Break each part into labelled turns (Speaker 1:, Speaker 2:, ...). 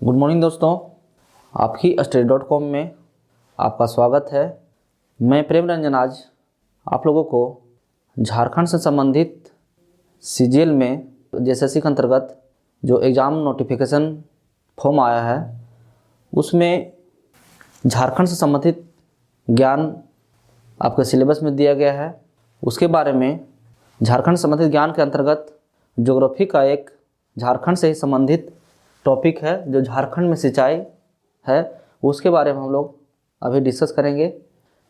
Speaker 1: Good morning दोस्तों, आपकी स्टडी.com में आपका स्वागत है। मैं प्रेम रंजन आज आप लोगों को झारखंड से संबंधित सीजीएल में जेएसएससी के अंतर्गत जो एग्ज़ाम नोटिफिकेशन फॉर्म आया है उसमें झारखंड से संबंधित ज्ञान आपके सिलेबस में दिया गया है। उसके बारे में झारखंड संबंधित ज्ञान के अंतर्गत ज्योग्राफी का एक झारखंड से ही संबंधित टॉपिक है जो झारखंड में सिंचाई है, उसके बारे में हम लोग अभी डिस्कस करेंगे।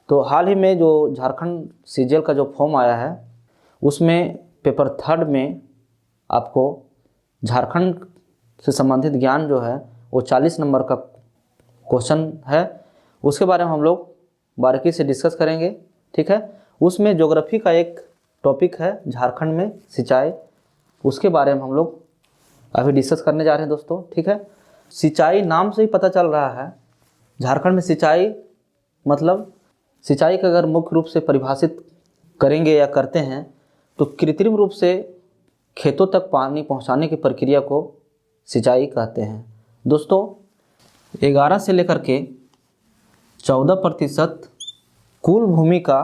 Speaker 1: तो हाल ही में जो झारखंड सीजीएल का जो फॉर्म आया है उसमें पेपर 3 में आपको झारखंड से संबंधित ज्ञान जो है वो 40 नंबर का क्वेश्चन है, उसके बारे में हम लोग बारीकी से डिस्कस करेंगे। ठीक है, उसमें ज्योग्राफी का एक टॉपिक है झारखंड में सिंचाई, उसके बारे में हम लोग अभी डिस्कस करने जा रहे हैं दोस्तों। ठीक है, सिंचाई नाम से ही पता चल रहा है झारखंड में सिंचाई मतलब सिंचाई का अगर मुख्य रूप से परिभाषित करेंगे या करते हैं तो कृत्रिम रूप से खेतों तक पानी पहुंचाने की प्रक्रिया को सिंचाई कहते हैं। दोस्तों 11 से लेकर के 14% कुल भूमि का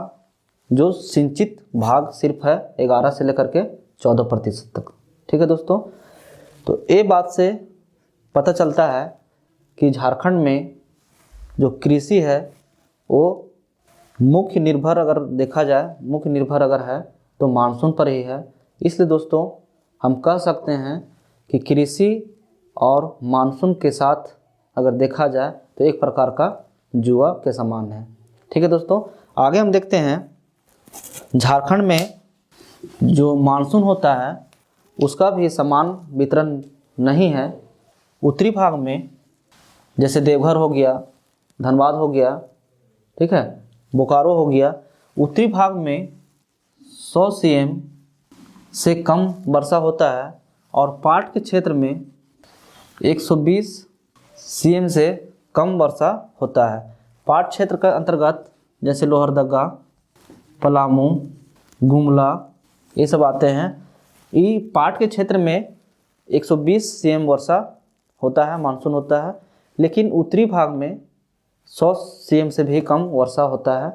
Speaker 1: जो सिंचित भाग सिर्फ है 11 से लेकर के 14% तक। ठीक है दोस्तों, तो ये बात से पता चलता है कि झारखंड में जो कृषि है वो मुख्य निर्भर अगर देखा जाए मुख्य निर्भर अगर है तो मानसून पर ही है। इसलिए दोस्तों हम कह सकते हैं कि कृषि और मानसून के साथ अगर देखा जाए तो एक प्रकार का जुआ के समान है। ठीक है दोस्तों, आगे हम देखते हैं झारखंड में जो मानसून होता है उसका भी समान वितरण नहीं है। उत्तरी भाग में जैसे देवघर हो गया, धनबाद हो गया, ठीक है, बोकारो हो गया, उत्तरी भाग में 100 cm से कम वर्षा होता है और पाट के क्षेत्र में 120 cm से कम वर्षा होता है। पाट क्षेत्र के अंतर्गत जैसे लोहरदगा, पलामू, गुमला ये सब आते हैं। ये पाट के क्षेत्र में 120 cm वर्षा होता है, मानसून होता है, लेकिन उत्तरी भाग में 100 cm से भी कम वर्षा होता है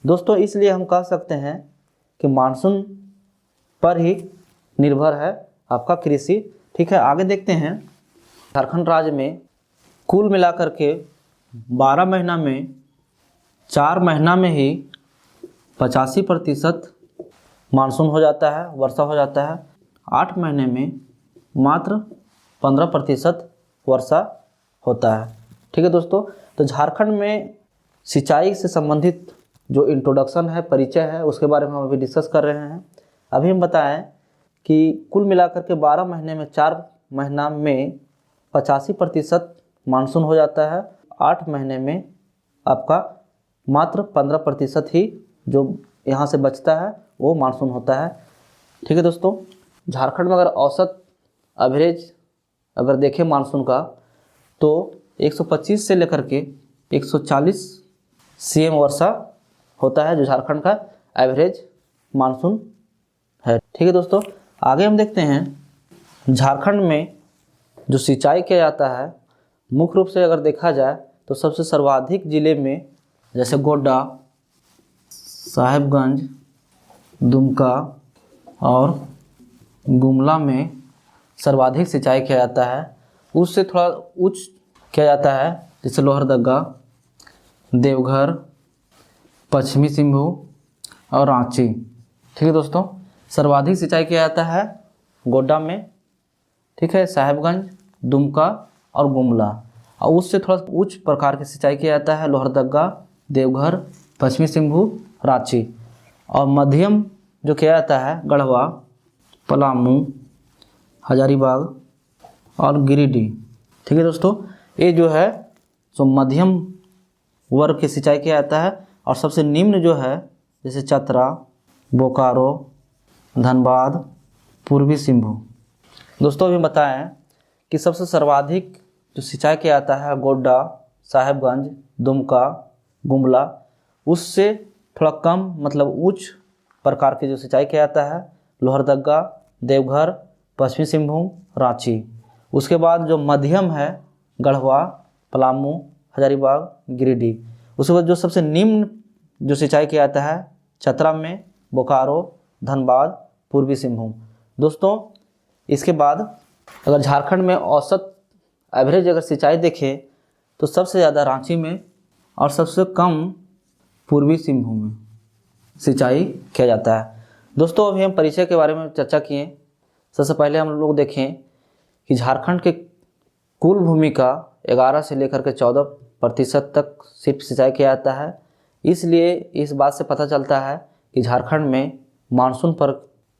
Speaker 1: दोस्तों। इसलिए हम कह सकते हैं कि मानसून पर ही निर्भर है आपका कृषि। ठीक है, आगे देखते हैं झारखंड राज्य में कुल मिलाकर के 12 महीना में 4 महीना में ही 85% मानसून हो जाता है, वर्षा हो जाता है। 8 महीने में मात्र 15% वर्षा होता है। ठीक है दोस्तों, तो झारखंड में सिंचाई से संबंधित जो इंट्रोडक्शन है, परिचय है, उसके बारे में हम अभी डिस्कस कर रहे हैं। अभी हम बताएं कि कुल मिलाकर के 12 महीने में 4 महीना में 85% मानसून हो जाता है। 8 महीने में आपका मात्र 15% ही जो यहाँ से बचता है वो मानसून होता है। ठीक है दोस्तों, झारखंड में अगर औसत एवरेज अगर देखें मानसून का तो 125 से लेकर के 140 cm वर्षा होता है जो झारखंड का एवरेज मानसून है। ठीक है दोस्तों, आगे हम देखते हैं झारखंड में जो सिंचाई किया जाता है मुख्य रूप से अगर देखा जाए तो सबसे सर्वाधिक ज़िले में जैसे गोड्डा, साहेबगंज, दुमका और गुमला में सर्वाधिक सिंचाई किया जाता है। उससे थोड़ा उच्च किया जाता है जैसे लोहरदगा, देवघर, पश्चिमी सिंहभूम और रांची। ठीक है दोस्तों, सर्वाधिक सिंचाई किया जाता है गोड्डा में, ठीक है, साहेबगंज, दुमका और गुमला, और उससे थोड़ा उच्च प्रकार की सिंचाई किया जाता है लोहरदगा, देवघर, पश्चिमी सिंहभूम, रांची। और मध्यम जो किया जाता है गढ़वा, पलामू, हजारीबाग और गिरिडीह। ठीक है दोस्तों, ये जो है सो मध्यम वर्ग की सिंचाई किया जाता है। और सबसे निम्न जो है जैसे चतरा, बोकारो, धनबाद, पूर्वी सिंहभूम। दोस्तों अभी बताएं कि सबसे सर्वाधिक जो सिंचाई किया जाता है गोड्डा, साहेबगंज, दुमका, गुमला, उससे थोड़ा कम मतलब उच्च प्रकार की जो सिंचाई किया जाता है लोहरदगा, देवघर, पश्चिमी सिंहभूम, रांची। उसके बाद जो मध्यम है गढ़वा, पलामू, हजारीबाग, गिरिडीह। उसके बाद जो सबसे निम्न जो सिंचाई किया जाता है चतरा में, बोकारो, धनबाद, पूर्वी सिंहभूम। दोस्तों इसके बाद अगर झारखंड में औसत एवरेज अगर सिंचाई देखें तो सबसे ज़्यादा रांची में और सबसे कम पूर्वी सिंहभूम में सिंचाई किया जाता है। दोस्तों अभी हम परिचय के बारे में चर्चा किए। सबसे पहले हम लोग देखें कि झारखंड के कुल भूमि का 11 से लेकर के 14% तक सिर्फ सिंचाई किया जाता है। इसलिए इस बात से पता चलता है कि झारखंड में मानसून पर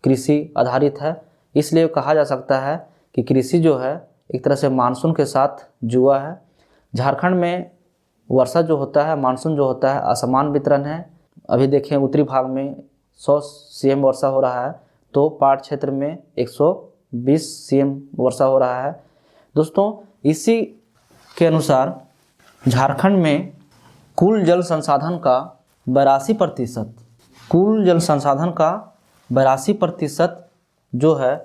Speaker 1: कृषि आधारित है। इसलिए कहा जा सकता है कि कृषि जो है एक तरह से मानसून के साथ जुआ है। झारखंड में वर्षा जो होता है, मानसून जो होता है, असमान वितरण है। अभी देखें उत्तरी भाग में 100 cm वर्षा हो रहा है तो पहाड़ क्षेत्र में 120 cm वर्षा हो रहा है। दोस्तों इसी के अनुसार झारखंड में कुल जल संसाधन का 82%, कुल जल संसाधन का 82% जो है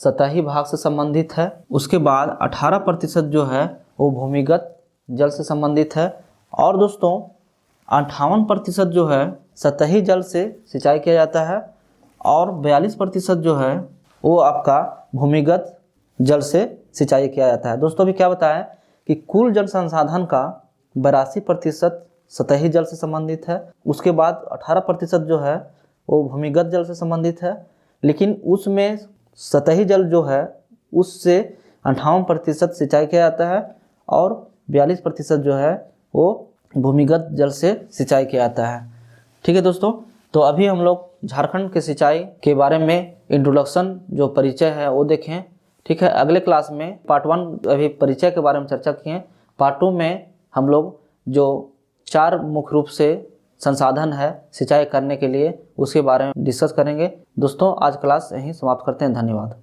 Speaker 1: सतही भाग से संबंधित है। उसके बाद 18% जो है वो भूमिगत जल से संबंधित है। और दोस्तों 58% जो है सतही जल से सिंचाई किया जाता है और 42% जो है वो आपका भूमिगत जल से सिंचाई किया जाता है। दोस्तों अभी क्या बताएं कि कुल जल संसाधन का 82% सतही जल से संबंधित है। उसके बाद 18% जो है वो भूमिगत जल से संबंधित है, लेकिन उसमें सतही जल जो है उससे 58% सिंचाई किया जाता है और 42% जो है वो भूमिगत जल से सिंचाई किया जाता है। ठीक है दोस्तों, तो अभी हम लोग झारखंड के सिंचाई के बारे में इंट्रोडक्शन जो परिचय है वो देखें। ठीक है, अगले क्लास में पार्ट 1 अभी परिचय के बारे में चर्चा किए। पार्ट 2 में हम लोग जो 4 मुख्य रूप से संसाधन है सिंचाई करने के लिए उसके बारे में डिस्कस करेंगे। दोस्तों आज क्लास यहीं समाप्त करते हैं। धन्यवाद।